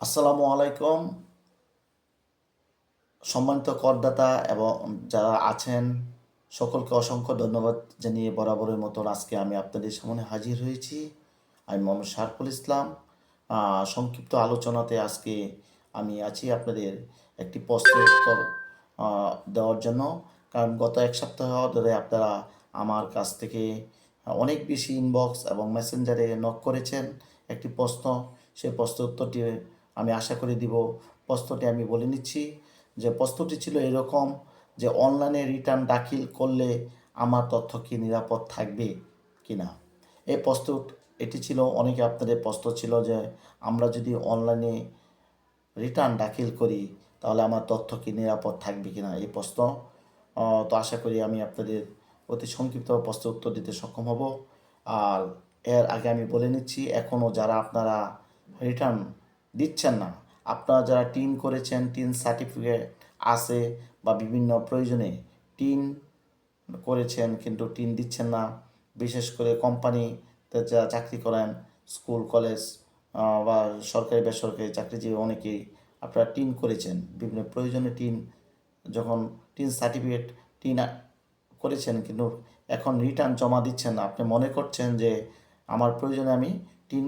আসসালামু আলাইকুম। সম্মানিত করদাতা এবং যারা আছেন সকলকে অসংখ্য ধন্যবাদ জানিয়ে বরাবরের মতন আজকে আমি আপনাদের সামনে হাজির হয়েছি। আমি মোহাম্মদ শারফুল ইসলাম। সংক্ষিপ্ত আলোচনাতে আজকে আমি আছি আপনাদের একটি প্রশ্নের উত্তর দেওয়ার জন্য। কারণ গত এক সপ্তাহ ধরে আপনারা আমার কাছ থেকে অনেক বেশি ইনবক্স এবং মেসেঞ্জারে নক করেছেন একটি প্রশ্ন। সেই প্রশ্নের উত্তরটি আমি আশা করি দিব। প্রশ্নটি আমি বলে নিচ্ছি যে প্রশ্নটি ছিল এরকম যে অনলাইনে রিটার্ন দাখিল করলে আমার তথ্য কি নিরাপদ থাকবে কি না। এই প্রশ্ন এটি ছিল অনেকে আপনাদের প্রশ্ন ছিল যে আমরা যদি অনলাইনে রিটার্ন দাখিল করি তাহলে আমার তথ্য কি নিরাপদ থাকবে কি না এই প্রশ্ন। তো আশা করি আমি আপনাদের অতি সংক্ষিপ্ত প্রশ্নের উত্তর দিতে সক্ষম হব। আর এর আগে আমি বলে নিচ্ছি এখনও যারা আপনারা রিটার্ন দিচ্ছেন না, আপনারা যারা টিন করেছেন, টিন সার্টিফিকেট আছে বা বিভিন্ন প্রয়োজনে টিন করেছেন কিন্তু টিন দিচ্ছেন না, বিশেষ করে কোম্পানিতে যারা চাকরি করেন, স্কুল কলেজ বা সরকারি বেসরকারি চাকরিজীবী অনেকেই আপনারা টিন করেছেন, বিভিন্ন প্রয়োজনে টিন যখন টিন সার্টিফিকেট টিন করেছেন কিন্তু এখন রিটার্ন জমা দিচ্ছেন না। আপনি মনে করছেন যে আমার প্রয়োজনে আমি টিন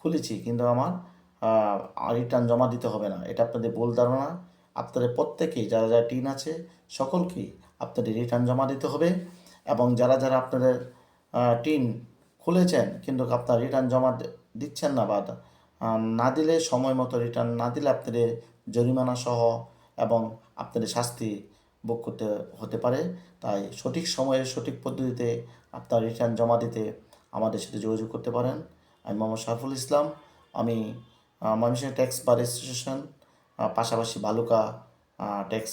খুলেছি কিন্তু আমার রিটার্ন জমা দিতে হবে না। এটা আপনাদের ভুল ধারণা। আপনাদের প্রত্যেকেই যারা যারা টিন আছে সকলকেই আপনাদের রিটার্ন জমা দিতে হবে। এবং যারা যারা আপনাদের টিন খুলেছেন কিন্তু আপনার রিটার্ন জমা দিচ্ছেন না বা না দিলে সময় মতো রিটার্ন না দিলে আপনাদের জরিমানা সহ এবং আপনাদের শাস্তি ভোগ করতে হতে পারে। তাই সঠিক সময়ে সঠিক পদ্ধতিতে আপনার রিটার্ন জমা দিতে আমাদের সাথে যোগাযোগ করতে পারেন। আমি মোহাম্মদ শারফুল ইসলাম। আমি ময়মনসিংহ ট্যাক্স বার অ্যাসোসিয়েশন, পাশাপাশি বালুকা ট্যাক্স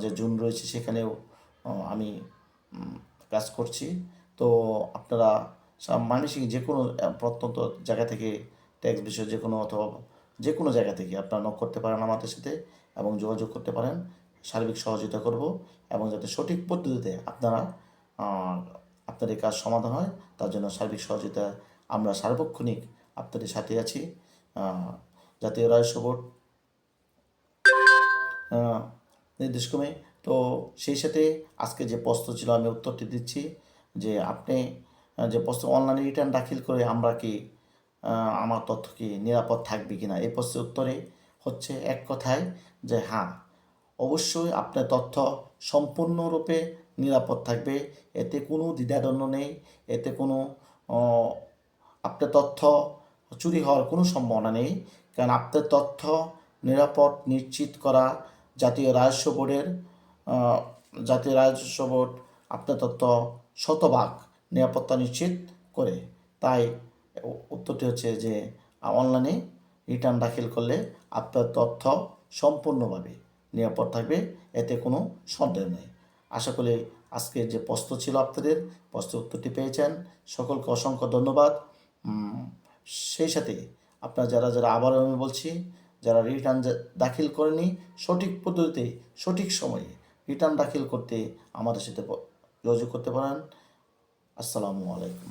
যে জোন রয়েছে সেখানেও আমি কাজ করছি। তো আপনারা ময়মনসিংহ যে কোনো প্রত্যন্ত জায়গা থেকে ট্যাক্স বিষয়ে যে কোনো অথবা যে কোনো জায়গা থেকে আপনারা নক করতে পারেন আমাদের সাথে এবং যোগাযোগ করতে পারেন। সার্বিক সহযোগিতা করব এবং যাতে সঠিক পদ্ধতিতে আপনারা আপনাদের কাজ সমাধান হয় তার জন্য সার্বিক সহযোগিতা আমরা সার্বক্ষণিক আপনাদের সাথে আছি। জাতীয় রাজস্ব বোর্ড নির্দেশক্রমে। তো সেই সাথে আজকে যে প্রশ্ন ছিল আমি উত্তরটি দিচ্ছি যে আপনি যে প্রশ্ন অনলাইনে রিটার্ন দাখিল করে আমরা কি আমার তথ্য কি নিরাপদ থাকবে কি না, এই প্রশ্নের উত্তরে হচ্ছে এক কথায় যে হ্যাঁ, অবশ্যই আপনার তথ্য সম্পূর্ণরূপে নিরাপদ থাকবে। এতে কোনো দ্বিধাদ্বন্দ্ব নেই, এতে কোনো আপনার তথ্য চুরি হওয়ার কোনো সম্ভাবনা নেই। কারণ আপনার তথ্য নিরাপদ নিশ্চিত করা জাতীয় রাজস্ব বোর্ডের জাতীয় রাজস্ব বোর্ড আপনার তথ্য শতভাগ নিরাপত্তা নিশ্চিত করে। তাই উত্তরটি হচ্ছে যে অনলাইনে রিটার্ন দাখিল করলে আপনার তথ্য সম্পূর্ণভাবে নিরাপদ থাকবে, এতে কোনো সন্দেহ নেই। আশা করি আজকের যে প্রশ্ন ছিল আপনাদের প্রশ্নের উত্তরটি পেয়েছেন। সকলকে অসংখ্য ধন্যবাদ। সেই সাথে আপনারা যারা যারা আবারও আমি বলছি যারা রিটার্ন দাখিল করেনি সঠিক পদ্ধতিতে সঠিক সময়ে রিটার্ন দাখিল করতে আমাদের সাথে যোগাযোগ করতে পারেন। আসসালামু আলাইকুম।